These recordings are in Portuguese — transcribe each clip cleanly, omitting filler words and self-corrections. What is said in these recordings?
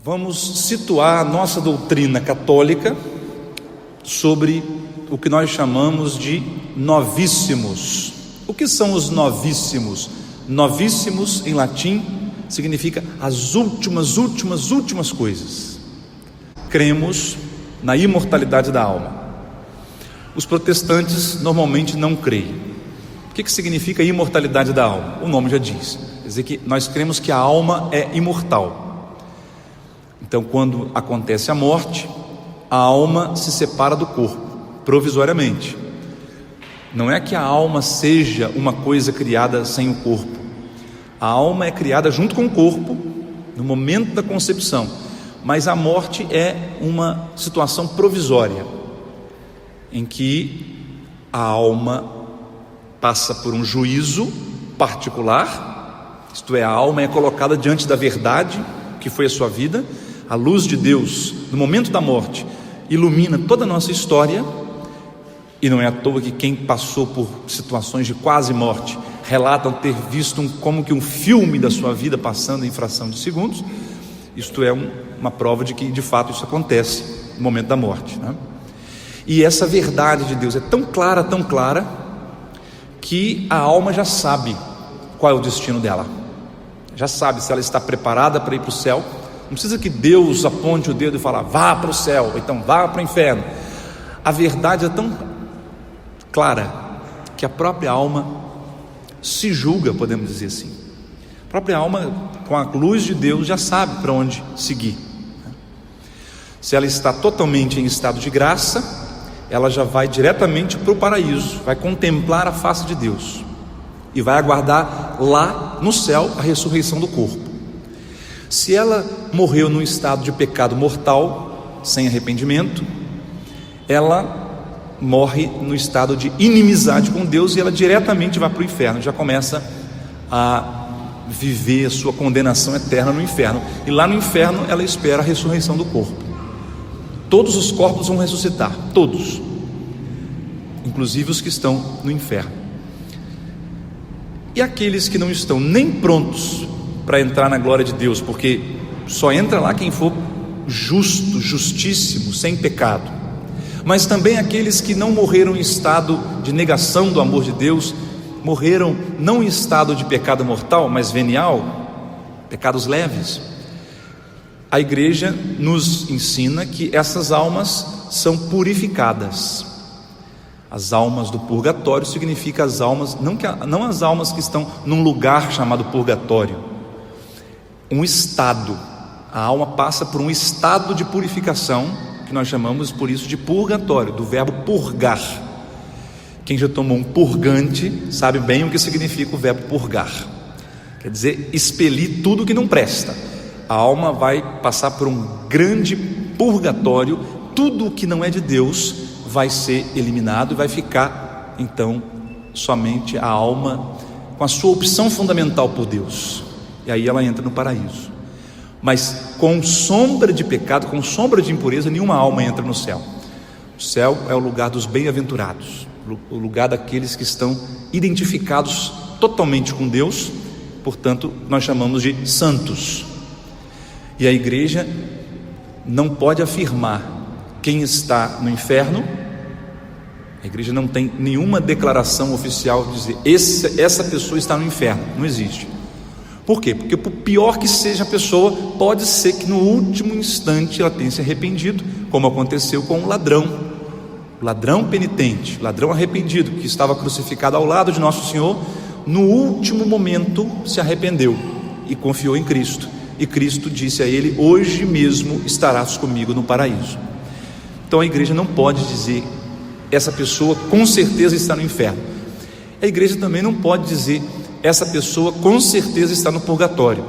vamos situar a nossa doutrina católica sobre o que nós chamamos de novíssimos. O que são os novíssimos? Novíssimos, em latim, significa as últimas coisas. Cremos na imortalidade da alma. Os protestantes normalmente não creem. O que significa imortalidade da alma? O nome já diz. Quer dizer que nós cremos que a alma é imortal. Então, quando acontece a morte, a alma se separa do corpo, provisoriamente. Não é que a alma seja uma coisa criada sem o corpo. A alma é criada junto com o corpo no momento da concepção, mas a morte é uma situação provisória, em que a alma passa por um juízo particular, isto é, a alma é colocada diante da verdade que foi a sua vida. A luz de Deus, no momento da morte, ilumina toda a nossa história, e não é à toa que quem passou por situações de quase morte relatam ter visto como que um filme da sua vida passando em fração de segundos. Isto é uma prova de que de fato isso acontece no momento da morte, né? E essa verdade de Deus é tão clara, que a alma já sabe qual é o destino dela, já sabe se ela está preparada para ir para o céu. Não precisa que Deus aponte o dedo e fale, vá para o céu, ou então vá para o inferno. A verdade é tão clara que a própria alma se julga, podemos dizer assim. A própria alma, com a luz de Deus, já sabe para onde seguir. Se ela está totalmente em estado de graça, ela já vai diretamente para o paraíso, vai contemplar a face de Deus e vai aguardar lá no céu a ressurreição do corpo. Se ela morreu num estado de pecado mortal, sem arrependimento, ela morre no estado de inimizade com Deus, e ela diretamente vai para o inferno, já começa a viver a sua condenação eterna no inferno, e lá no inferno ela espera a ressurreição do corpo. Todos os corpos vão ressuscitar, todos, inclusive os que estão no inferno. E aqueles que não estão nem prontos para entrar na glória de Deus, porque só entra lá quem for justo, justíssimo, sem pecado, mas também aqueles que não morreram em estado de negação do amor de Deus, morreram não em estado de pecado mortal, mas venial, pecados leves. A igreja nos ensina que essas almas são purificadas. As almas do purgatório significa as almas, não as almas que estão num lugar chamado purgatório, um estado. A alma passa por um estado de purificação, que nós chamamos por isso de purgatório, do verbo purgar. Quem já tomou um purgante sabe bem o que significa o verbo purgar. Quer dizer, expelir tudo que não presta. A alma vai passar por um grande purgatório, tudo o que não é de Deus vai ser eliminado, e vai ficar então somente a alma com a sua opção fundamental por Deus, e aí ela entra no paraíso. Mas com sombra de pecado, com sombra de impureza, nenhuma alma entra no céu. O céu é o lugar dos bem-aventurados, o lugar daqueles que estão identificados totalmente com Deus, portanto nós chamamos de santos. E a igreja não pode afirmar quem está no inferno. A igreja não tem nenhuma declaração oficial de dizer essa pessoa está no inferno, não existe. Por quê? Porque por pior que seja a pessoa, pode ser que no último instante ela tenha se arrependido, como aconteceu com o ladrão penitente, ladrão arrependido, que estava crucificado ao lado de Nosso Senhor. No último momento se arrependeu e confiou em Cristo, e Cristo disse a ele, hoje mesmo estarás comigo no paraíso. Então a igreja não pode dizer essa pessoa com certeza está no inferno. A igreja também não pode dizer essa pessoa com certeza está no purgatório.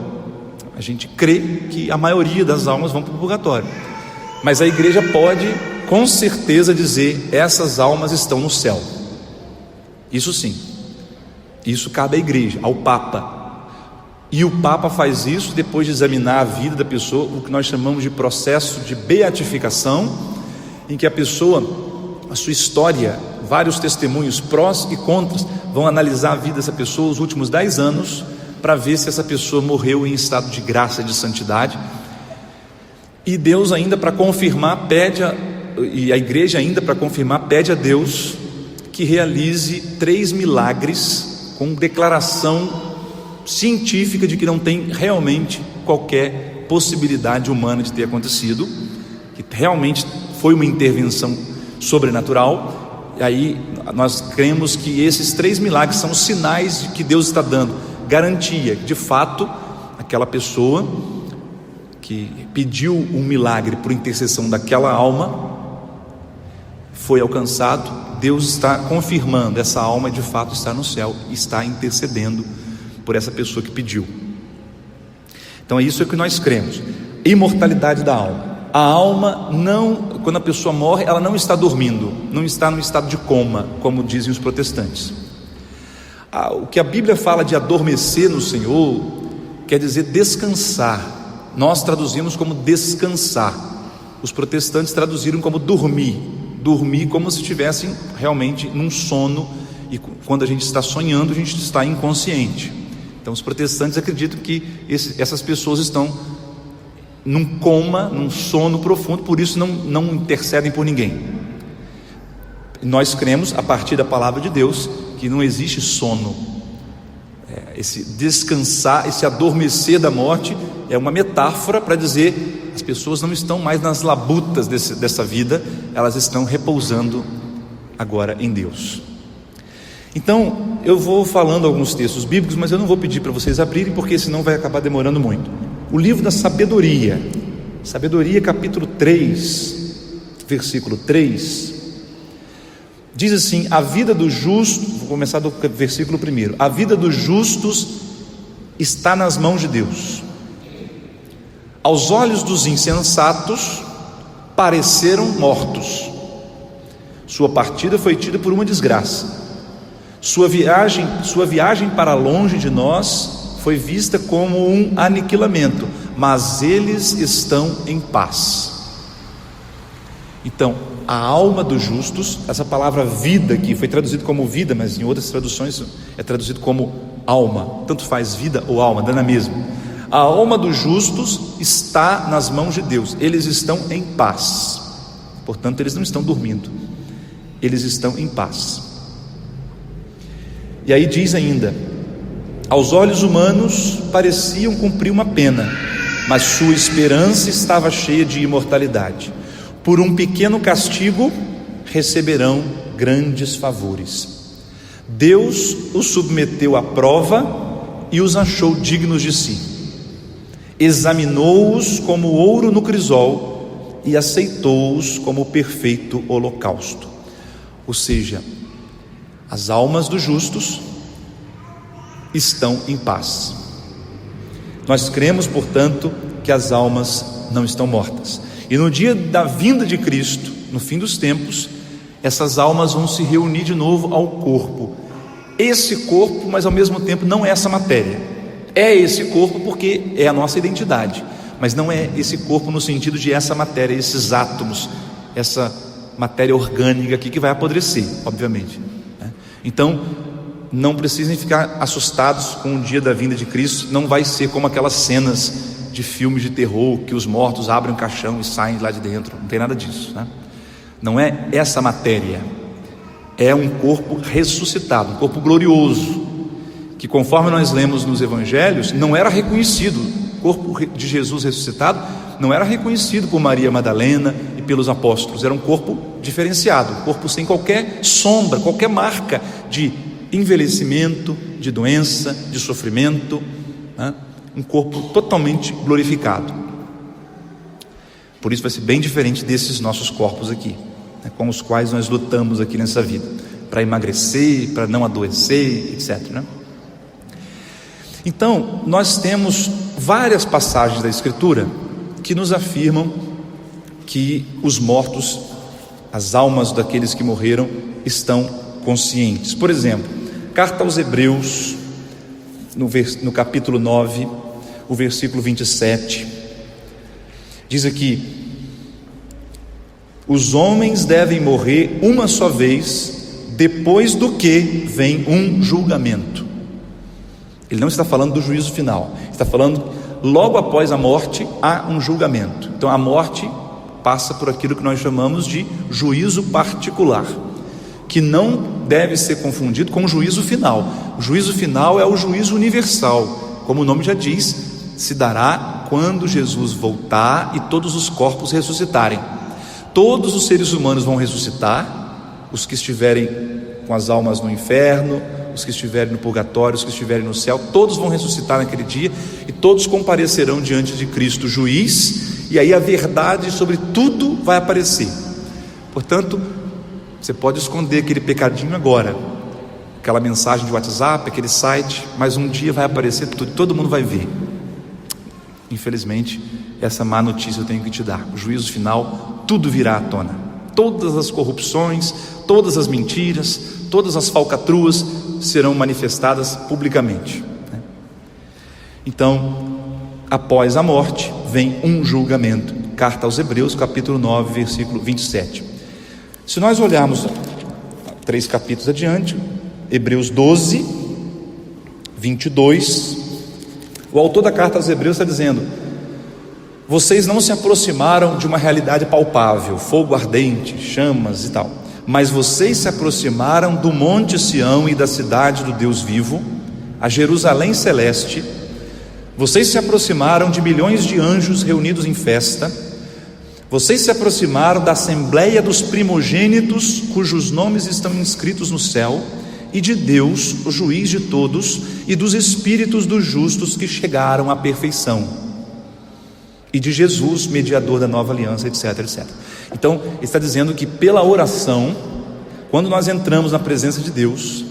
A gente crê que a maioria das almas vão para o purgatório, mas a igreja pode com certeza dizer essas almas estão no céu. Isso sim, isso cabe à igreja, ao Papa. E o Papa faz isso depois de examinar a vida da pessoa, o que nós chamamos de processo de beatificação, em que a pessoa, a sua história, vários testemunhos prós e contras, vão analisar a vida dessa pessoa os últimos 10 anos, para ver se essa pessoa morreu em estado de graça, de santidade. E Deus ainda para confirmar e a igreja ainda para confirmar pede a Deus que realize 3 milagres com declaração científica de que não tem realmente qualquer possibilidade humana de ter acontecido, que realmente foi uma intervenção sobrenatural. E aí nós cremos que esses 3 milagres são sinais de que Deus está dando garantia, de fato, aquela pessoa que pediu um milagre por intercessão daquela alma foi alcançado. Deus está confirmando, essa alma de fato está no céu e está intercedendo por essa pessoa que pediu. Então é isso que nós cremos. Imortalidade da alma. A alma não, quando a pessoa morre, ela não está dormindo, não está num estado de coma, como dizem os protestantes. O que a Bíblia fala de adormecer no Senhor quer dizer descansar. Nós traduzimos como descansar. Os protestantes traduziram como dormir como se estivessem realmente num sono, e quando a gente está sonhando, a gente está inconsciente. Então os protestantes acreditam que essas pessoas estão num coma, num sono profundo, por isso não intercedem por ninguém. Nós cremos, a partir da palavra de Deus, que não existe sono. Esse descansar, esse adormecer da morte é uma metáfora para dizer: as pessoas não estão mais nas labutas dessa vida, elas estão repousando agora em Deus. Então eu vou falando alguns textos bíblicos, mas eu não vou pedir para vocês abrirem, porque senão vai acabar demorando muito. O livro da Sabedoria, capítulo 3, versículo 3, diz assim: a vida dos justos, vou começar do versículo 1, a vida dos justos está nas mãos de Deus. Aos olhos dos insensatos pareceram mortos, sua partida foi tida por uma desgraça, sua viagem para longe de nós foi vista como um aniquilamento, mas eles estão em paz. Então, a alma dos justos, essa palavra vida aqui foi traduzido como vida, mas em outras traduções é traduzido como alma, tanto faz vida ou alma, dá na mesma. A alma dos justos está nas mãos de Deus, eles estão em paz, portanto eles não estão dormindo, eles estão em paz. E aí diz ainda: aos olhos humanos pareciam cumprir uma pena, mas sua esperança estava cheia de imortalidade. Por um pequeno castigo receberão grandes favores. Deus os submeteu à prova e os achou dignos de si. Examinou-os como ouro no crisol e aceitou-os como perfeito holocausto. Ou seja, as almas dos justos estão em paz. Nós cremos, portanto, que as almas não estão mortas. E no dia da vinda de Cristo, no fim dos tempos, essas almas vão se reunir de novo ao corpo. Esse corpo, mas ao mesmo tempo não é essa matéria. É esse corpo porque é a nossa identidade, mas não é esse corpo no sentido de essa matéria, esses átomos, essa matéria orgânica aqui que vai apodrecer, obviamente. Então, não precisem ficar assustados com o dia da vinda de Cristo. Não vai ser como aquelas cenas de filmes de terror, que os mortos abrem um caixão e saem lá de dentro. Não tem nada disso, né? Não é essa matéria, é um corpo ressuscitado, um corpo glorioso, que conforme nós lemos nos evangelhos, não era reconhecido. O corpo de Jesus ressuscitado não era reconhecido por Maria Madalena e pelos apóstolos. Era um corpo diferenciado, um corpo sem qualquer sombra, qualquer marca de envelhecimento, de doença, de sofrimento, né? Um corpo totalmente glorificado. Por isso vai ser bem diferente desses nossos corpos aqui, né, com os quais nós lutamos aqui nessa vida, para emagrecer, para não adoecer, etc, né? Então, nós temos várias passagens da Escritura que nos afirmam que os mortos, as almas daqueles que morreram, estão conscientes. Por exemplo, carta aos Hebreus, no capítulo 9, o versículo 27, diz aqui: os homens devem morrer uma só vez, depois do que vem um julgamento. Ele não está falando do juízo final, está falando logo após a morte há um julgamento. Então a morte passa por aquilo que nós chamamos de juízo particular, que não deve ser confundido com o juízo final. O juízo final é o juízo universal, como o nome já diz, se dará quando Jesus voltar e todos os corpos ressuscitarem. Todos os seres humanos vão ressuscitar, os que estiverem com as almas no inferno, os que estiverem no purgatório, os que estiverem no céu, todos vão ressuscitar naquele dia e todos comparecerão diante de Cristo juiz, e aí a verdade sobre tudo vai aparecer. Portanto, você pode esconder aquele pecadinho agora, aquela mensagem de WhatsApp, aquele site, mas um dia vai aparecer tudo, todo mundo vai ver. Infelizmente, essa má notícia eu tenho que te dar: o juízo final, tudo virá à tona, todas as corrupções, todas as mentiras, todas as falcatruas serão manifestadas publicamente. Então, após a morte vem um julgamento. Carta aos Hebreus, capítulo 9, versículo 27. Se nós olharmos 3 capítulos adiante, Hebreus 12, 22, o autor da carta aos Hebreus está dizendo: vocês não se aproximaram de uma realidade palpável, fogo ardente, chamas e tal, mas vocês se aproximaram do monte Sião e da cidade do Deus vivo, a Jerusalém celeste. Vocês se aproximaram de milhões de anjos reunidos em festa. Vocês se aproximaram da assembleia dos primogênitos, cujos nomes estão inscritos no céu, e de Deus, o juiz de todos, e dos espíritos dos justos que chegaram à perfeição, e de Jesus, mediador da nova aliança, etc, etc. Então, ele está dizendo que pela oração, quando nós entramos na presença de Deus,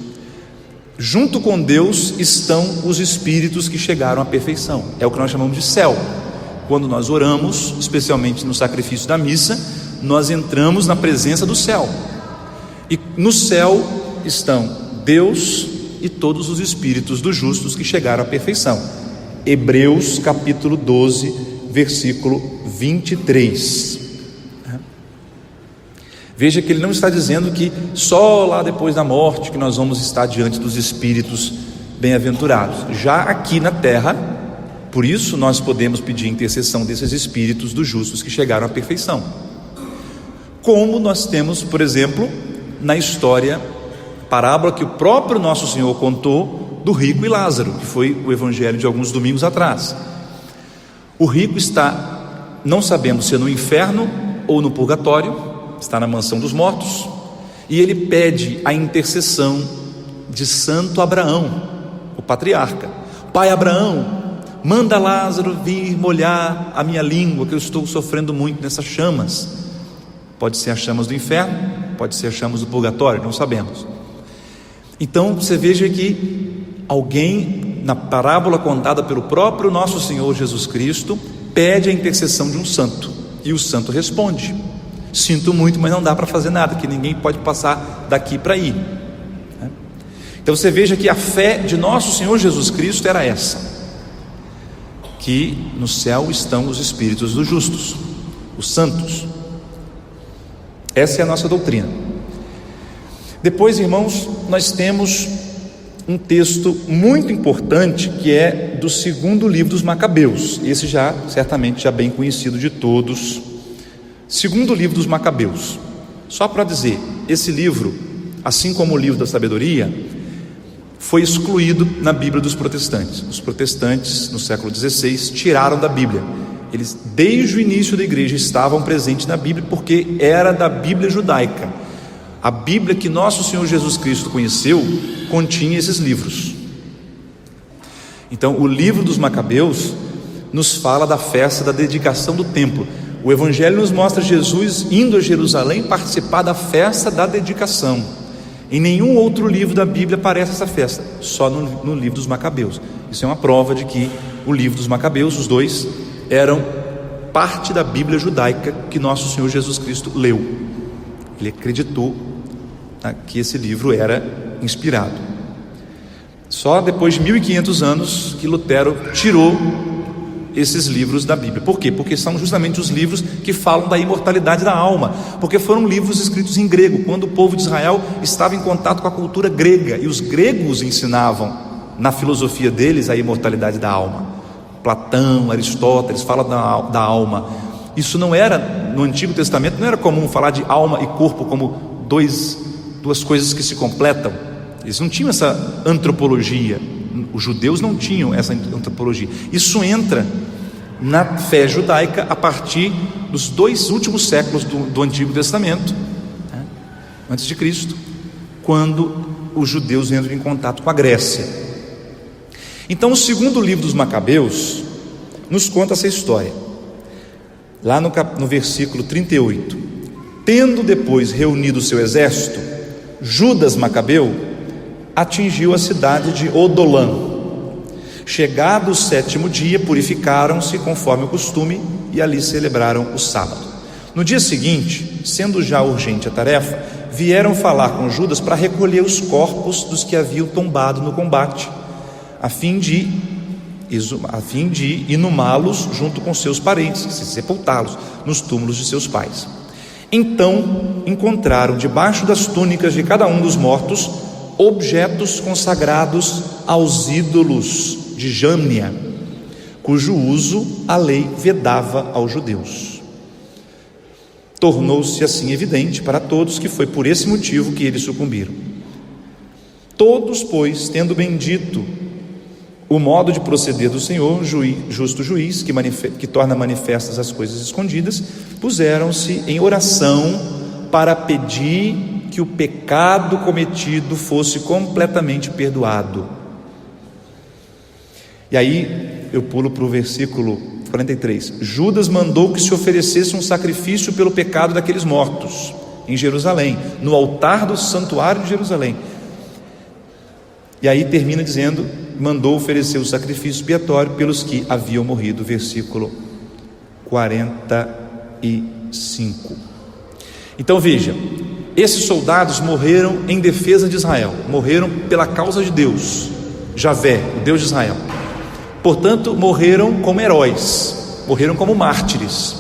junto com Deus estão os espíritos que chegaram à perfeição. É o que nós chamamos de céu. Quando nós oramos, especialmente no sacrifício da missa, nós entramos na presença do céu, e no céu estão Deus e todos os espíritos dos justos que chegaram à perfeição. Hebreus capítulo 12, versículo 23. Veja que ele não está dizendo que só lá depois da morte que nós vamos estar diante dos espíritos bem-aventurados. Já aqui na terra, por isso nós podemos pedir intercessão desses espíritos dos justos que chegaram à perfeição, como nós temos, por exemplo, na história, parábola que o próprio nosso Senhor contou do rico e Lázaro, que foi o evangelho de alguns domingos atrás. O rico está, não sabemos se é no inferno ou no purgatório, está na mansão dos mortos, e ele pede a intercessão de Santo Abraão, o patriarca: Pai Abraão, manda Lázaro vir molhar a minha língua, que eu estou sofrendo muito nessas chamas. Pode ser as chamas do inferno, pode ser as chamas do purgatório, não sabemos. Então você veja que alguém, na parábola contada pelo próprio nosso Senhor Jesus Cristo, pede a intercessão de um santo, e o santo responde: sinto muito, mas não dá para fazer nada, que ninguém pode passar daqui para aí. Então você veja que a fé de nosso Senhor Jesus Cristo era essa, que no céu estão os espíritos dos justos, os santos. Essa é a nossa doutrina. Depois, irmãos, nós temos um texto muito importante, que é do segundo livro dos Macabeus. Esse já, certamente, já bem conhecido de todos. Segundo livro dos Macabeus. Só para dizer, esse livro, assim como o livro da sabedoria, foi excluído na Bíblia dos protestantes. Os protestantes, no século XVI, tiraram da Bíblia. Eles, desde o início da igreja, estavam presentes na Bíblia, porque era da Bíblia judaica. A Bíblia que nosso Senhor Jesus Cristo conheceu continha esses livros. Então, o livro dos Macabeus nos fala da festa da dedicação do templo. O Evangelho nos mostra Jesus indo a Jerusalém participar da festa da dedicação. Em nenhum outro livro da Bíblia aparece essa festa, só no livro dos Macabeus. Isso é uma prova de que o livro dos Macabeus, os dois, eram parte da Bíblia judaica que nosso Senhor Jesus Cristo leu. Ele acreditou que esse livro era inspirado. Só depois de 1500 anos que Lutero tirou esses livros da Bíblia. Por quê? Porque são justamente os livros que falam da imortalidade da alma, porque foram livros escritos em grego, quando o povo de Israel estava em contato com a cultura grega, e os gregos ensinavam na filosofia deles a imortalidade da alma. Platão, Aristóteles fala da alma, Isso não era, no Antigo Testamento, não era comum falar de alma e corpo como duas coisas que se completam. Eles não tinham essa antropologia. Os judeus não tinham essa antropologia. Isso entra na fé judaica a partir dos 2 últimos séculos do Antigo Testamento, né, antes de Cristo, quando os judeus entram em contato com a Grécia. Então, o segundo livro dos Macabeus nos conta essa história. Lá no versículo 38: tendo depois reunido o seu exército, Judas Macabeu atingiu a cidade de Odolã. Chegado o 7º dia, purificaram-se conforme o costume e ali celebraram o sábado. No dia seguinte, sendo já urgente a tarefa, vieram falar com Judas para recolher os corpos dos que haviam tombado no combate, a fim de inumá-los junto com seus parentes, sepultá-los nos túmulos de seus pais. Então encontraram debaixo das túnicas de cada um dos mortos objetos consagrados aos ídolos de Jâmnia, cujo uso a lei vedava aos judeus. Tornou-se assim evidente para todos que foi por esse motivo que eles sucumbiram. Todos, pois, tendo bendito o modo de proceder do Senhor, justo juiz, que torna manifestas as coisas escondidas, puseram-se em oração para pedir que o pecado cometido fosse completamente perdoado. E aí eu pulo para o versículo 43. Judas mandou que se oferecesse um sacrifício pelo pecado daqueles mortos em Jerusalém, no altar do santuário de Jerusalém. E aí termina dizendo: mandou oferecer o sacrifício expiatório pelos que haviam morrido. Versículo 45. Então veja, esses soldados morreram em defesa de Israel, morreram pela causa de Deus, Javé, o Deus de Israel. Portanto, morreram como heróis, morreram como mártires.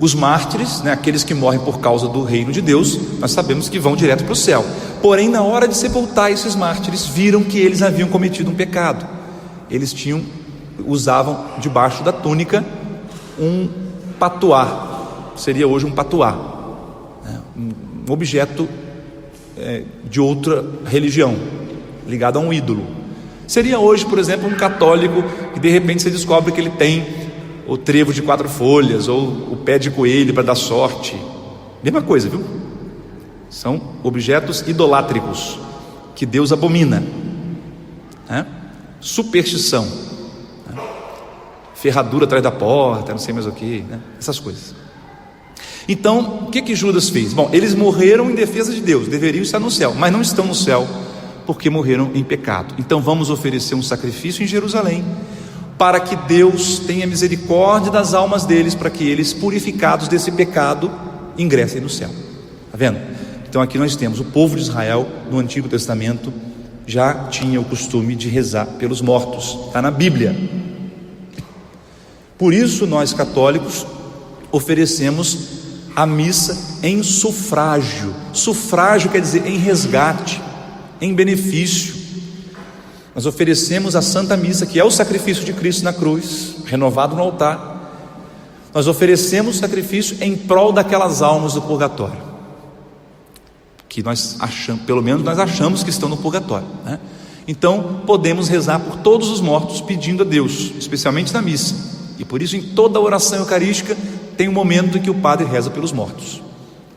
Os mártires, né, aqueles que morrem por causa do reino de Deus, nós sabemos que vão direto para o céu. Porém, na hora de sepultar esses mártires, viram que eles haviam cometido um pecado. Eles usavam debaixo da túnica um patuá, seria hoje um patuá, né, um objeto de outra religião, ligado a um ídolo. Seria hoje, por exemplo, um católico que de repente você descobre que ele tem o trevo de 4 folhas ou o pé de coelho para dar sorte. Mesma coisa, viu? São objetos idolátricos que Deus abomina, né? Superstição, né? Ferradura atrás da porta, não sei mais o que, né? Essas coisas. Então, o que Judas fez? Bom, eles morreram em defesa de Deus, deveriam estar no céu, mas não estão no céu porque morreram em pecado. Então vamos oferecer um sacrifício em Jerusalém, para que Deus tenha misericórdia das almas deles, para que eles, purificados desse pecado, ingressem no céu. Está vendo? Então aqui nós temos o povo de Israel no Antigo Testamento já tinha o costume de rezar pelos mortos, está na Bíblia. Por isso nós católicos oferecemos a missa em sufrágio. Sufrágio quer dizer em resgate, em benefício. Nós oferecemos a Santa Missa, que é o sacrifício de Cristo na cruz, renovado no altar. Nós oferecemos sacrifício em prol daquelas almas do purgatório, que nós achamos, pelo menos nós achamos que estão no purgatório, né? Então podemos rezar por todos os mortos, pedindo a Deus, especialmente na missa. E por isso em toda a oração eucarística tem um momento em que o padre reza pelos mortos,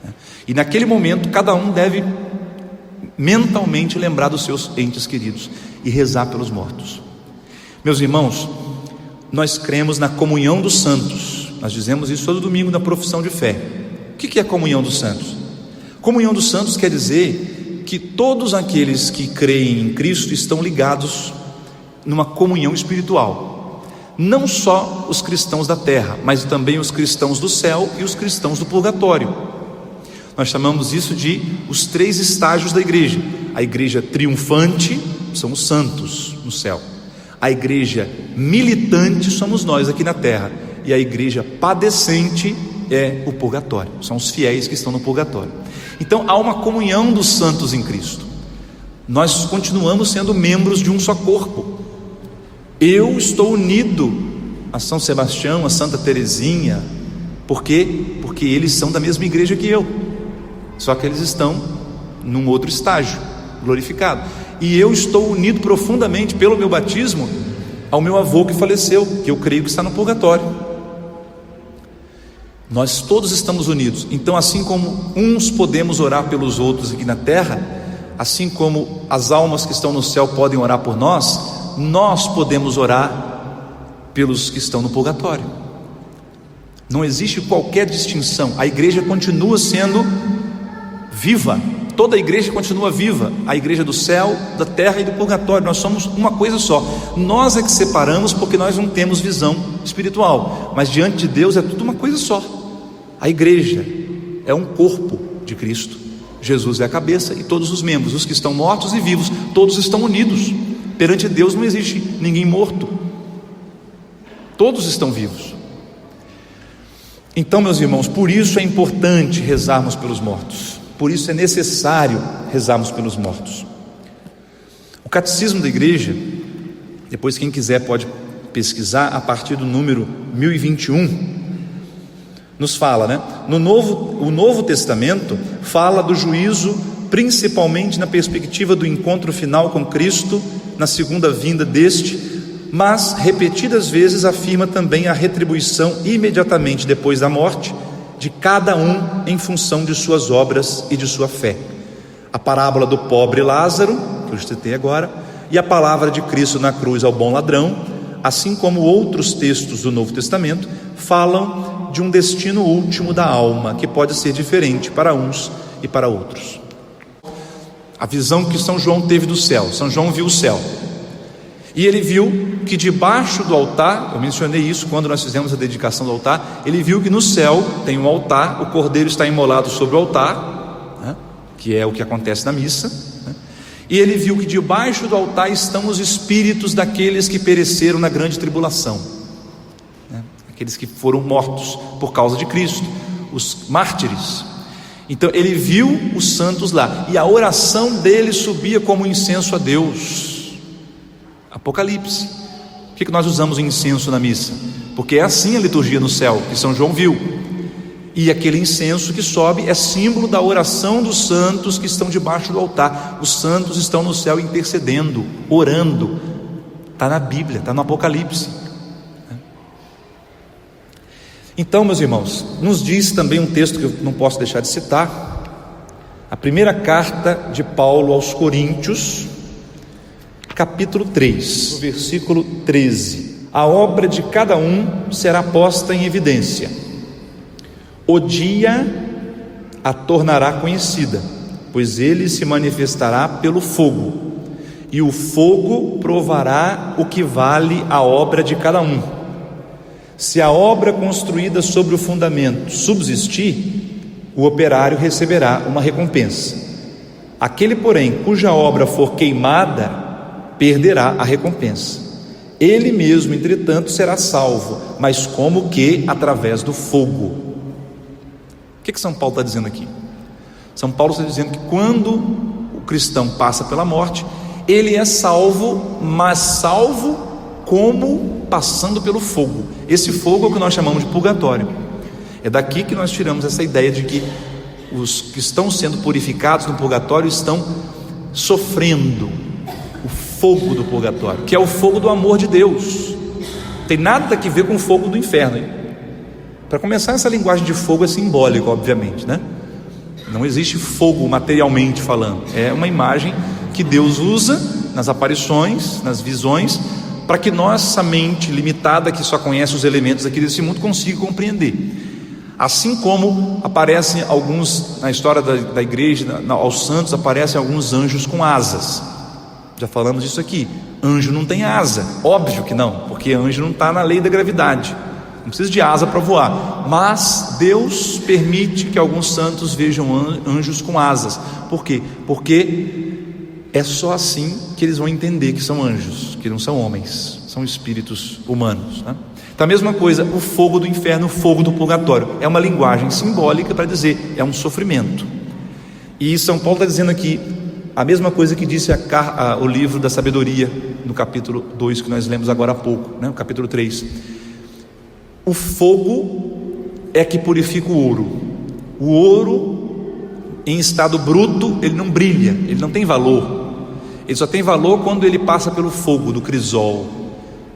né? E naquele momento cada um deve mentalmente lembrar dos seus entes queridos e rezar pelos mortos. Meus irmãos, nós cremos na comunhão dos santos. Nós dizemos isso todo domingo na profissão de fé. O que é a comunhão dos santos? Comunhão dos santos quer dizer que todos aqueles que creem em Cristo estão ligados numa comunhão espiritual. Não só os cristãos da terra, mas também os cristãos do céu e os cristãos do purgatório. Nós chamamos isso de os 3 estágios da igreja. A igreja triunfante são os santos no céu, a igreja militante somos nós aqui na terra, e a igreja padecente é o purgatório, são os fiéis que estão no purgatório. Então há uma comunhão dos santos em Cristo. Nós continuamos sendo membros de um só corpo. Eu estou unido a São Sebastião, a Santa Teresinha, Por quê? Porque eles são da mesma igreja que eu, só que eles estão num outro estágio, glorificado. E eu estou unido profundamente pelo meu batismo ao meu avô que faleceu, que eu creio que está no purgatório. Nós todos estamos unidos. Então, assim como uns podemos orar pelos outros aqui na terra, assim como as almas que estão no céu podem orar por nós, nós podemos orar pelos que estão no purgatório. Não existe qualquer distinção. A igreja continua sendo viva. Toda a igreja continua viva. A igreja do céu, da terra e do purgatório. Nós somos uma coisa só. Nós é que separamos porque nós não temos visão espiritual, mas diante de Deus é tudo uma coisa só. A igreja é um corpo de Cristo. Jesus é a cabeça e todos os membros, os que estão mortos e vivos, todos estão unidos. Perante Deus não existe ninguém morto. Todos estão vivos. Então, meus irmãos, por isso é importante rezarmos pelos mortos. Por isso é necessário rezarmos pelos mortos. O Catecismo da Igreja, depois quem quiser pode pesquisar, a partir do número 1021, nos fala, né? O Novo Testamento fala do juízo principalmente na perspectiva do encontro final com Cristo, na segunda vinda deste, mas repetidas vezes afirma também a retribuição imediatamente depois da morte de cada um em função de suas obras e de sua fé. A parábola do pobre Lázaro, que eu citei agora, e a palavra de Cristo na cruz ao bom ladrão, assim como outros textos do Novo Testamento, falam de um destino último da alma, que pode ser diferente para uns e para outros. A visão que São João teve do céu, São João viu o céu, e ele viu que debaixo do altar, eu mencionei isso quando nós fizemos a dedicação do altar, ele viu que no céu tem um altar, o cordeiro está imolado sobre o altar, né, que é o que acontece na missa, né, e ele viu que debaixo do altar estão os espíritos daqueles que pereceram na grande tribulação, né, aqueles que foram mortos por causa de Cristo, os mártires. Então ele viu os santos lá, e a oração dele subia como incenso a Deus. Apocalipse. Por que nós usamos o incenso na missa? Porque é assim a liturgia no céu, que São João viu. E aquele incenso que sobe é símbolo da oração dos santos que estão debaixo do altar. Os santos estão no céu intercedendo, orando. Está na Bíblia, está no Apocalipse. Então, meus irmãos, nos diz também um texto que eu não posso deixar de citar, a primeira carta de Paulo aos Coríntios, capítulo 3, versículo 13: a obra de cada um será posta em evidência, o dia a tornará conhecida, pois ele se manifestará pelo fogo, e o fogo provará o que vale a obra de cada um. Se a obra construída sobre o fundamento subsistir, o operário receberá uma recompensa. Aquele, porém, cuja obra for queimada, perderá a recompensa. Ele mesmo, entretanto, será salvo, mas como que através do fogo. O que São Paulo está dizendo aqui? São Paulo está dizendo que quando o cristão passa pela morte, ele é salvo, mas salvo como passando pelo fogo. Esse fogo é o que nós chamamos de purgatório. É daqui que nós tiramos essa ideia de que os que estão sendo purificados no purgatório estão sofrendo o fogo do purgatório, que é o fogo do amor de Deus. Não tem nada a ver com o fogo do inferno. Para começar, essa linguagem de fogo é simbólica, obviamente, né? Não existe fogo materialmente falando. É uma imagem que Deus usa nas aparições, nas visões, para que nossa mente limitada, que só conhece os elementos aqui desse mundo, consiga compreender. Assim como aparecem alguns, na história da igreja, aos santos, aparecem alguns anjos com asas. Já falamos disso aqui. Anjo não tem asa, óbvio que não, porque anjo não está na lei da gravidade, não precisa de asa para voar. Mas Deus permite que alguns santos vejam anjos com asas. Por quê? Porque é só assim que eles vão entender que são anjos, que não são homens, são espíritos humanos, né? Então a mesma coisa, o fogo do inferno, o fogo do purgatório, é uma linguagem simbólica para dizer, é um sofrimento. E São Paulo está dizendo aqui a mesma coisa que disse o livro da sabedoria, no capítulo 2, que nós lemos agora há pouco, né? No capítulo 3. O fogo é que purifica o ouro. O ouro em estado bruto, ele não brilha, ele não tem valor. Ele só tem valor quando ele passa pelo fogo do crisol.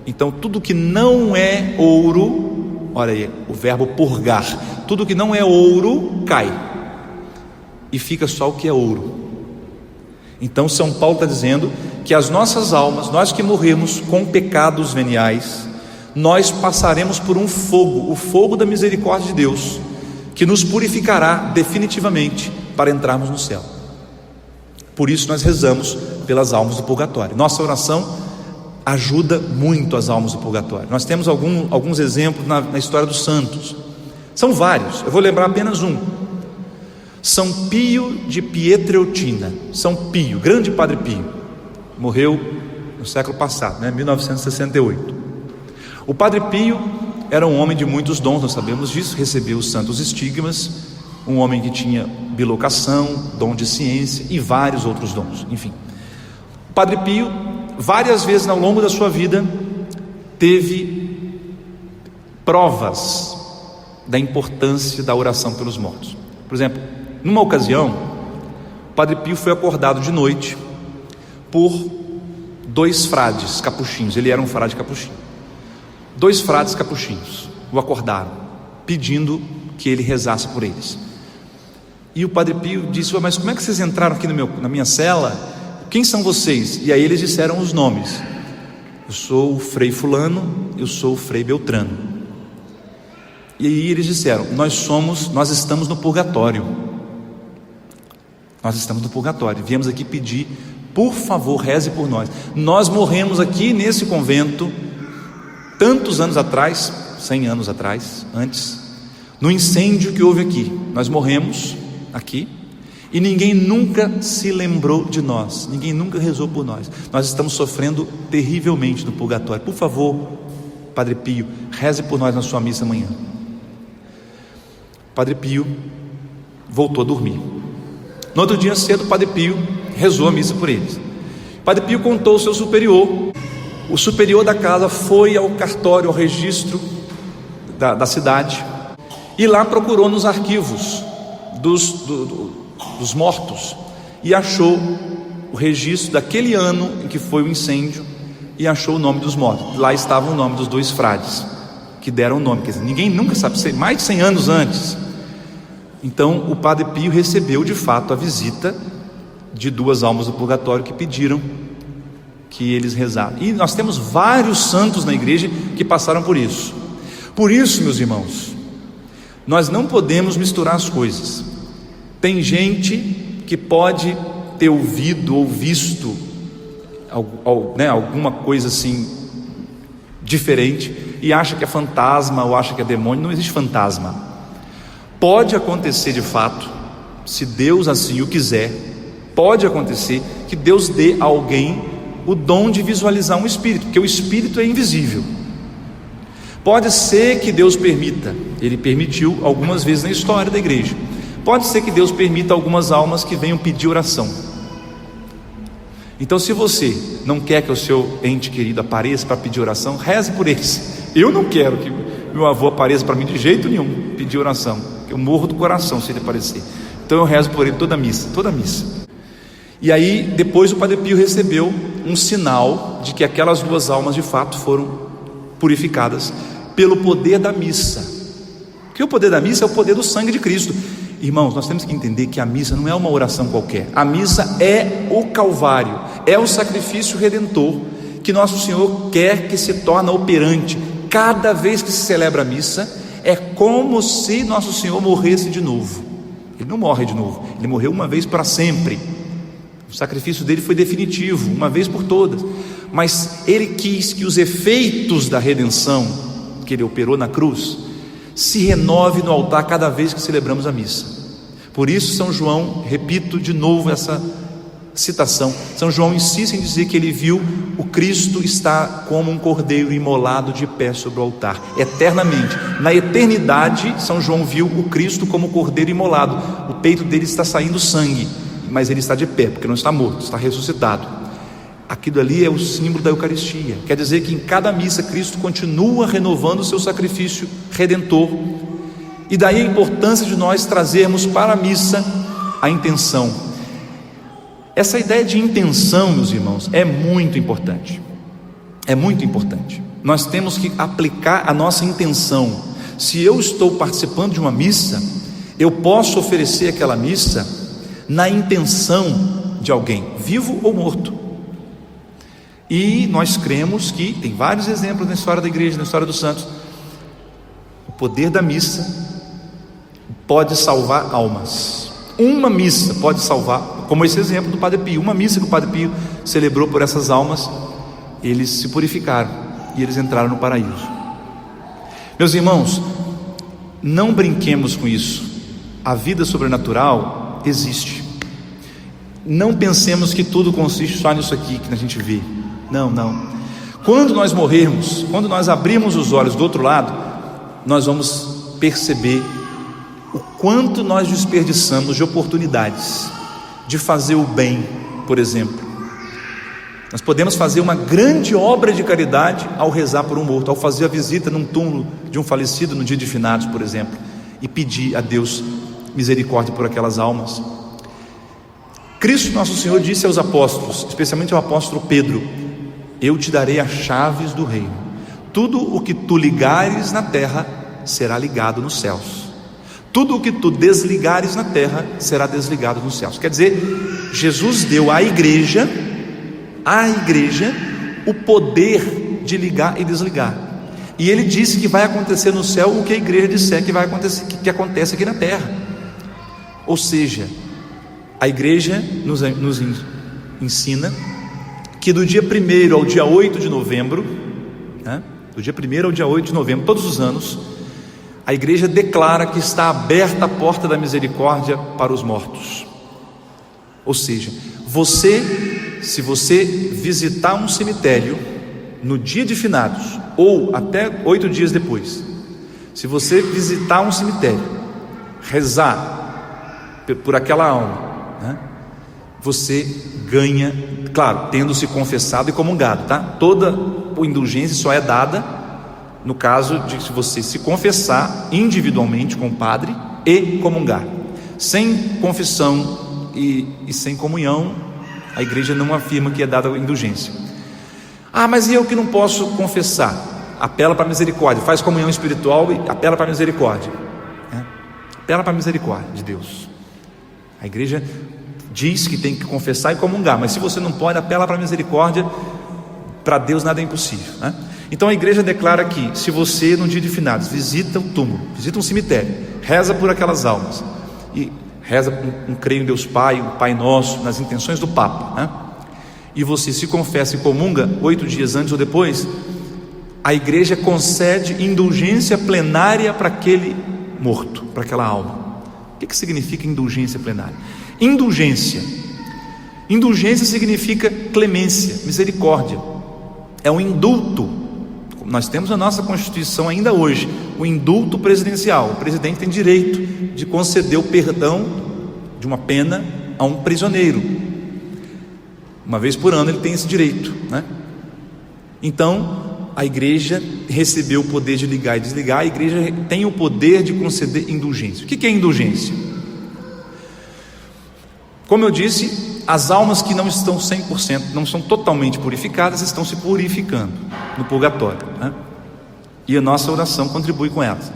Então tudo que não é ouro, olha aí o verbo purgar, tudo que não é ouro cai e fica só o que é ouro. Então São Paulo está dizendo que as nossas almas, nós que morremos com pecados veniais, nós passaremos por um fogo, o fogo da misericórdia de Deus, que nos purificará definitivamente para entrarmos no céu. Por isso nós rezamos pelas almas do purgatório. Nossa oração ajuda muito as almas do purgatório. Nós temos alguns exemplos na história dos santos. São vários, eu vou lembrar apenas um. São Pio de Pietrelcina. São Pio, grande Padre Pio, morreu no século passado, 1968. O Padre Pio era um homem de muitos dons, nós sabemos disso, recebeu os santos estigmas, um homem que tinha bilocação, dom de ciência e vários outros dons, enfim. O Padre Pio, várias vezes ao longo da sua vida, teve provas da importância da oração pelos mortos. Por exemplo, numa ocasião, o Padre Pio foi acordado de noite por 2 frades capuchinhos. Ele era um frade capuchinho. 2 frades capuchinhos o acordaram, pedindo que ele rezasse por eles. E o Padre Pio disse: mas como é que vocês entraram aqui na minha cela? Quem são vocês? E aí eles disseram os nomes: eu sou o Frei fulano, eu sou o Frei Beltrano. E aí eles disseram: nós estamos no purgatório. Nós estamos no purgatório, viemos aqui pedir, por favor, reze por nós. Nós morremos aqui nesse convento tantos anos atrás, 100 anos atrás, antes, no incêndio que houve aqui. Nós morremos aqui e ninguém nunca se lembrou de nós, ninguém nunca rezou por nós. Nós estamos sofrendo terrivelmente no purgatório. Por favor, Padre Pio, reze por nós na sua missa amanhã. Padre Pio voltou a dormir. No outro dia cedo, Padre Pio rezou a missa por eles. Padre Pio contou ao seu superior. O superior da casa foi ao cartório, ao registro da cidade, e lá procurou nos arquivos dos mortos e achou o registro daquele ano em que foi o incêndio, e achou o nome dos mortos. Lá estava o nome dos 2 frades que deram o nome. Quer dizer, ninguém nunca sabe, mais de 100 anos antes. Então o Padre Pio recebeu de fato a visita de 2 almas do purgatório que pediram que eles rezaram. E nós temos vários santos na igreja que passaram por isso. Por isso, meus irmãos, nós não podemos misturar as coisas. Tem gente que pode ter ouvido ou visto alguma coisa assim diferente e acha que é fantasma ou acha que é demônio. Não existe fantasma. Pode acontecer de fato, se Deus assim o quiser, pode acontecer que Deus dê a alguém o dom de visualizar um espírito, porque o espírito é invisível. Pode ser que Deus permita, Ele permitiu algumas vezes na história da igreja, pode ser que Deus permita algumas almas que venham pedir oração. Então, se você não quer que o seu ente querido apareça para pedir oração, reze por eles. Eu não quero que meu avô apareça para mim de jeito nenhum, pedir oração. Eu morro do coração se ele aparecer. Então eu rezo por ele toda missa. E aí depois o Padre Pio recebeu um sinal de que aquelas 2 almas de fato foram purificadas pelo poder da missa. Porque o poder da missa é o poder do sangue de Cristo. Irmãos, nós temos que entender que a missa não é uma oração qualquer. A missa é o Calvário, é o sacrifício redentor que Nosso Senhor quer que se torne operante. Cada vez que se celebra a missa, é como se Nosso Senhor morresse de novo. Ele não morre de novo, Ele morreu uma vez para sempre. O sacrifício dele foi definitivo, uma vez por todas. Mas Ele quis que os efeitos da redenção que Ele operou na cruz se renove no altar cada vez que celebramos a missa. Por isso São João, repito de novo essa citação, São João insiste em dizer que ele viu o Cristo está como um cordeiro imolado de pé sobre o altar, eternamente. Na eternidade, São João viu o Cristo como cordeiro imolado. O peito dele está saindo sangue, mas ele está de pé, porque não está morto, está ressuscitado. Aquilo ali é o símbolo da Eucaristia. Quer dizer que em cada missa Cristo continua renovando o seu sacrifício redentor, E daí a importância de nós trazermos para a missa a intenção. Essa ideia de intenção, meus irmãos, é muito importante. É muito importante. Nós temos que aplicar a nossa intenção. Se eu estou participando de uma missa, eu posso oferecer aquela missa na intenção de alguém, vivo ou morto. E nós cremos que tem vários exemplos na história da igreja, na história dos santos. O poder da missa pode salvar almas. Uma missa pode salvar, como esse exemplo do Padre Pio. Uma missa que o Padre Pio celebrou por essas almas, eles se purificaram e eles entraram no paraíso. Meus irmãos, não brinquemos com isso. A vida sobrenatural existe. Não pensemos que tudo consiste só nisso aqui que a gente vê. Não. Quando nós morrermos, quando nós abrirmos os olhos do outro lado, nós vamos perceber o quanto nós desperdiçamos de oportunidades de fazer o bem, por exemplo. Nós podemos fazer uma grande obra de caridade ao rezar por um morto, ao fazer a visita num túmulo de um falecido no dia de finados, por exemplo, e pedir a Deus misericórdia por aquelas almas. Cristo nosso Senhor disse aos apóstolos, especialmente ao apóstolo Pedro: eu te darei as chaves do reino. Tudo o que tu ligares na terra será ligado nos céus. Tudo o que tu desligares na terra será desligado nos céus. Quer dizer, Jesus deu à igreja o poder de ligar e desligar. E ele disse que vai acontecer no céu o que a igreja disser que vai acontecer, que acontece aqui na terra. Ou seja, a igreja nos ensina que do dia 1º ao dia 8 de novembro, do dia 1º ao dia 8 de novembro, todos os anos, a igreja declara que está aberta a porta da misericórdia para os mortos. Ou seja, se você visitar um cemitério no dia de finados, ou até 8 dias depois, se você visitar um cemitério, rezar por aquela alma, você ganha, claro, tendo se confessado e comungado, tá? Toda a indulgência só é dada no caso de se você se confessar individualmente com o padre e comungar. Sem confissão e sem comunhão, a igreja não afirma que é dada a indulgência. Mas e eu que não posso confessar? Apela para a misericórdia, faz comunhão espiritual e apela para a misericórdia, apela para a misericórdia de Deus. A igreja diz que tem que confessar e comungar, mas se você não pode, apela para a misericórdia. Para Deus nada é impossível, Então a igreja declara que se você no dia de finados visita um túmulo, visita um cemitério, reza por aquelas almas e reza um creio em Deus Pai, o Pai Nosso, nas intenções do Papa, e você se confessa e comunga 8 dias antes ou depois, a igreja concede indulgência plenária para aquele morto, para aquela alma. O que significa indulgência plenária? Indulgência significa clemência, misericórdia. É um indulto. Nós temos na nossa Constituição ainda hoje o indulto presidencial. O presidente tem direito de conceder o perdão de uma pena a um prisioneiro. Uma vez por ano ele tem esse direito, Então a igreja recebeu o poder de ligar e desligar. A igreja tem o poder de conceder indulgência. O que é indulgência? Como eu disse, as almas que não estão 100%, não são totalmente purificadas, estão se purificando no purgatório, E a nossa oração contribui com elas.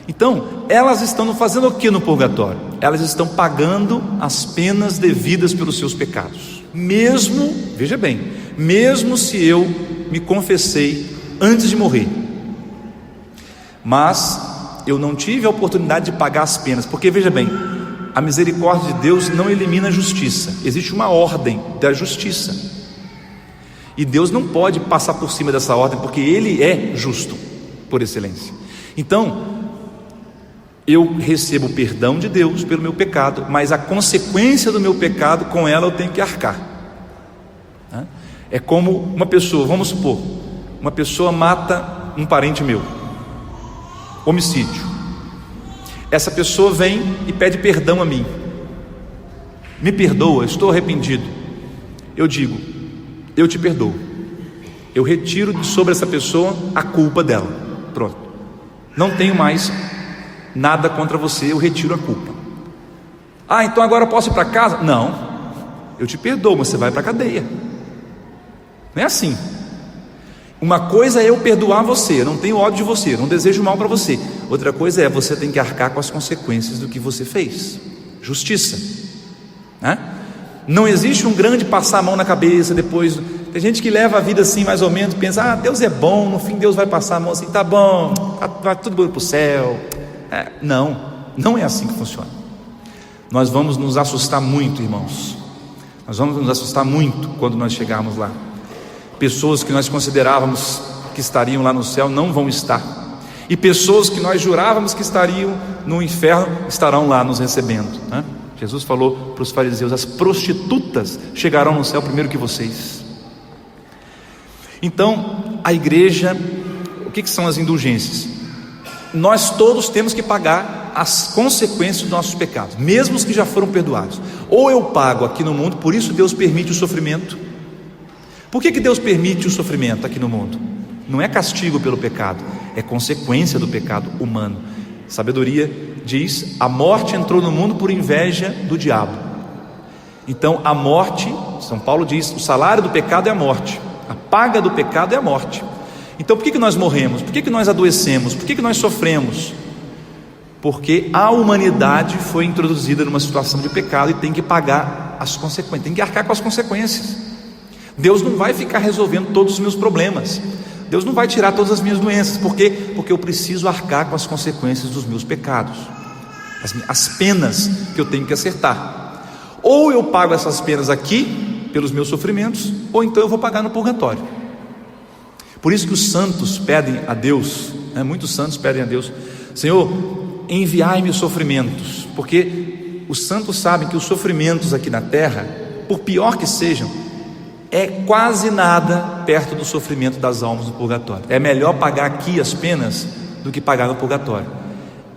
Então, elas estão fazendo o que no purgatório? Elas estão pagando as penas devidas pelos seus pecados. Mesmo, veja bem, mesmo se eu me confessei antes de morrer, mas eu não tive a oportunidade de pagar as penas, porque veja bem, a misericórdia de Deus não elimina a justiça. Existe uma ordem da justiça, e Deus não pode passar por cima dessa ordem, porque Ele é justo por excelência. Então eu recebo o perdão de Deus pelo meu pecado, mas a consequência do meu pecado, com ela eu tenho que arcar. É como uma pessoa, vamos supor, uma pessoa mata um parente meu, homicídio. Essa pessoa vem e pede perdão a mim, me perdoa, estou arrependido. Eu digo: eu te perdoo, eu retiro de sobre essa pessoa a culpa dela, pronto, não tenho mais nada contra você, eu retiro a culpa. Então agora eu posso ir para casa? Não, eu te perdoo, mas você vai para a cadeia. Não é assim. Uma coisa é eu perdoar você, eu não tenho ódio de você, eu não desejo mal para você. Outra coisa é você tem que arcar com as consequências do que você fez. Justiça, né? Não existe um grande passar a mão na cabeça depois. Tem gente que leva a vida assim mais ou menos, pensa, Deus é bom, no fim Deus vai passar a mão assim, tá bom, vai tudo para o céu. Não é assim que funciona. Nós vamos nos assustar muito, irmãos. Nós vamos nos assustar muito quando nós chegarmos lá. Pessoas que nós considerávamos que estariam lá no céu não vão estar, e pessoas que nós jurávamos que estariam no inferno estarão lá nos recebendo, né? Jesus falou para os fariseus: as prostitutas chegarão no céu primeiro que vocês. Então a igreja, o que são as indulgências? Nós todos temos que pagar as consequências dos nossos pecados, mesmo os que já foram perdoados. Ou eu pago aqui no mundo, por isso Deus permite o sofrimento. Por que Deus permite o sofrimento aqui no mundo? Não é castigo pelo pecado, é consequência do pecado humano. Sabedoria diz: a morte entrou no mundo por inveja do diabo. Então a morte, São Paulo diz, o salário do pecado é a morte, a paga do pecado é a morte. Então por que nós morremos? Por que nós adoecemos? Por que nós sofremos? Porque a humanidade foi introduzida numa situação de pecado e tem que pagar as consequências, tem que arcar com as consequências. Deus não vai ficar resolvendo todos os meus problemas, Deus não vai tirar todas as minhas doenças. Por quê? Porque eu preciso arcar com as consequências dos meus pecados, as penas que eu tenho que acertar. Ou eu pago essas penas aqui, pelos meus sofrimentos, ou então eu vou pagar no purgatório. Por isso que os santos pedem a Deus, muitos santos pedem a Deus: Senhor, enviai-me os sofrimentos, porque os santos sabem que os sofrimentos aqui na terra, por pior que sejam, é quase nada perto do sofrimento das almas no purgatório. É melhor pagar aqui as penas do que pagar no purgatório.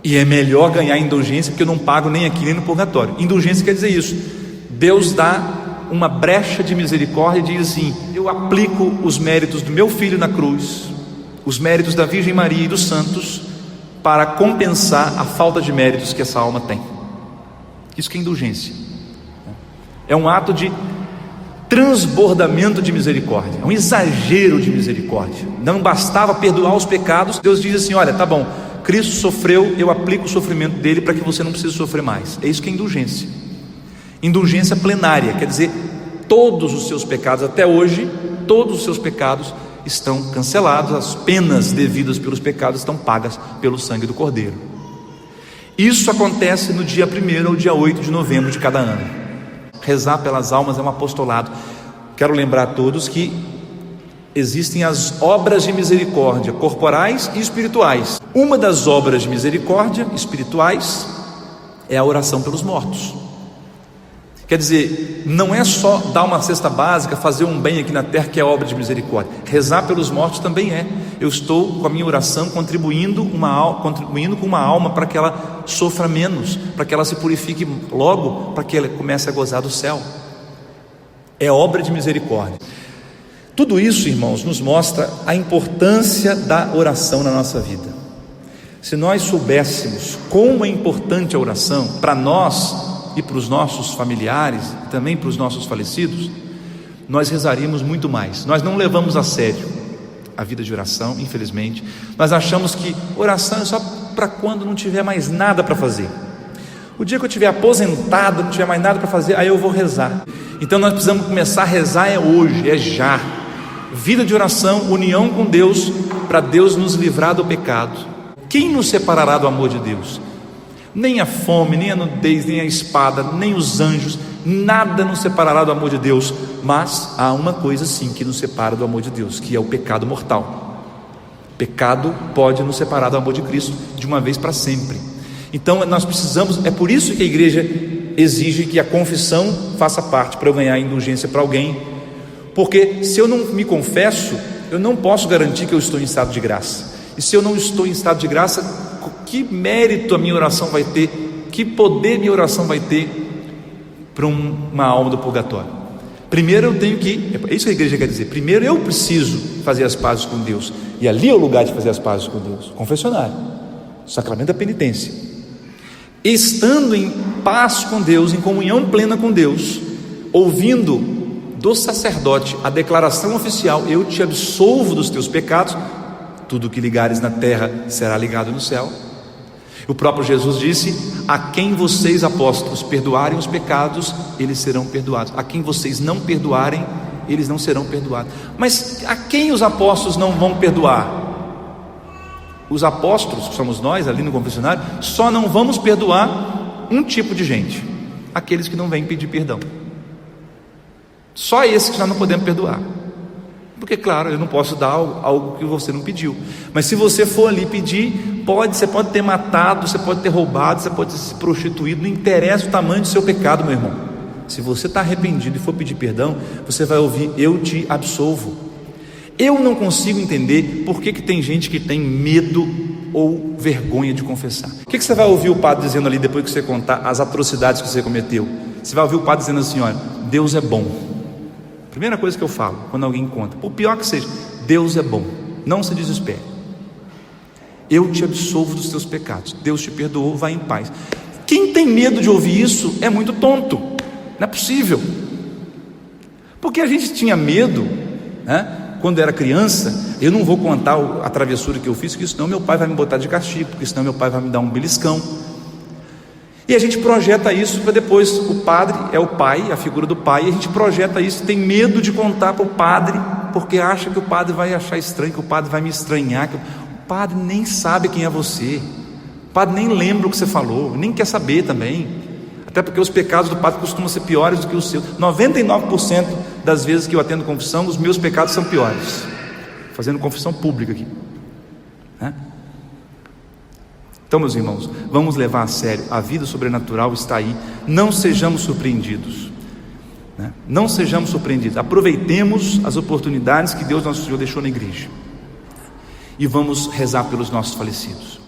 E é melhor ganhar indulgência, porque eu não pago nem aqui nem no purgatório. Indulgência quer dizer isso: Deus dá uma brecha de misericórdia e diz assim: eu aplico os méritos do meu filho na cruz, os méritos da Virgem Maria e dos santos, para compensar a falta de méritos que essa alma tem. Isso que é indulgência. É um ato de transbordamento de misericórdia, é um exagero de misericórdia. Não bastava perdoar os pecados, Deus diz assim: olha, tá bom, Cristo sofreu, eu aplico o sofrimento dele para que você não precise sofrer mais. É isso que é indulgência. Indulgência plenária, quer dizer, todos os seus pecados até hoje, todos os seus pecados estão cancelados, as penas devidas pelos pecados estão pagas pelo sangue do Cordeiro. Isso acontece no dia 1º ao dia 8 de novembro de cada ano. Rezar pelas almas é um apostolado. Quero lembrar a todos que existem as obras de misericórdia corporais e espirituais. Uma das obras de misericórdia espirituais é a oração pelos mortos. Quer dizer, não é só dar uma cesta básica, fazer um bem aqui na terra que é obra de misericórdia. Rezar pelos mortos também é. Eu estou com a minha oração contribuindo com uma alma para que ela sofra menos, para que ela se purifique logo, para que ela comece a gozar do céu. É obra de misericórdia. Tudo isso, irmãos, nos mostra a importância da oração na nossa vida. Se nós soubéssemos como é importante a oração para nós e para os nossos familiares, e também para os nossos falecidos, nós rezaríamos muito mais. Nós não levamos a sério a vida de oração, infelizmente. Nós achamos que oração é só para quando não tiver mais nada para fazer. O dia que eu estiver aposentado, não tiver mais nada para fazer, aí eu vou rezar. Então nós precisamos começar a rezar hoje, já. Vida de oração, união com Deus, para Deus nos livrar do pecado. Quem nos separará do amor de Deus? Nem a fome, nem a nudez, nem a espada, nem os anjos, nada nos separará do amor de Deus. Mas há uma coisa sim que nos separa do amor de Deus, que é o pecado mortal. Pecado pode nos separar do amor de Cristo de uma vez para sempre. Então nós precisamos, é por isso que a igreja exige que a confissão faça parte, para eu ganhar indulgência para alguém. Porque se eu não me confesso, eu não posso garantir que eu estou em estado de graça. E se eu não estou em estado de graça, que mérito a minha oração vai ter? Que poder minha oração vai ter para uma alma do purgatório? Primeiro eu tenho que, é isso que a igreja quer dizer, primeiro eu preciso fazer as pazes com Deus, e ali é o lugar de fazer as pazes com Deus, confessionário, sacramento da penitência. estando em paz com Deus, em comunhão plena com Deus, ouvindo do sacerdote a declaração oficial: eu te absolvo dos teus pecados, tudo que ligares na terra será ligado no céu. O próprio Jesus disse: a quem vocês, apóstolos, perdoarem os pecados, eles serão perdoados; a quem vocês não perdoarem, eles não serão perdoados. Mas a quem os apóstolos não vão perdoar? Os apóstolos, que somos nós ali no confessionário, só não vamos perdoar um tipo de gente: aqueles que não vêm pedir perdão. Só esses que nós não podemos perdoar, porque claro, eu não posso dar algo que você não pediu. Mas se você for ali pedir, você pode ter matado, você pode ter roubado, você pode ter se prostituído, não interessa o tamanho do seu pecado, meu irmão. Se você está arrependido e for pedir perdão, você vai ouvir: eu te absolvo. Eu não consigo entender por que tem gente que tem medo ou vergonha de confessar. O que você vai ouvir o padre dizendo ali depois que você contar as atrocidades que você cometeu? Você vai ouvir o padre dizendo assim: olha, Deus é bom. Primeira coisa que eu falo quando alguém conta, por pior que seja: Deus é bom, não se desespere. Eu te absolvo dos teus pecados, Deus te perdoou, vai em paz. Quem tem medo de ouvir isso é muito tonto, não é possível. Porque a gente tinha medo, né? Quando era criança, eu não vou contar a travessura que eu fiz, porque senão meu pai vai me botar de castigo, porque senão meu pai vai me dar um beliscão. E a gente projeta isso para depois. O padre é o pai, a figura do pai, e a gente projeta isso, tem medo de contar para o padre, porque acha que o padre vai achar estranho, que o padre vai me estranhar, que o padre nem sabe quem é você, o padre nem lembra o que você falou, nem quer saber também. Até porque os pecados do padre costumam ser piores do que os seus. 99% das vezes que eu atendo confissão, os meus pecados são piores. Fazendo confissão pública aqui, né? Então, meus irmãos, vamos levar a sério. A vida sobrenatural está aí. Não sejamos surpreendidos, né? Não sejamos surpreendidos. Aproveitemos as oportunidades que Deus nosso Senhor deixou na igreja. E vamos rezar pelos nossos falecidos.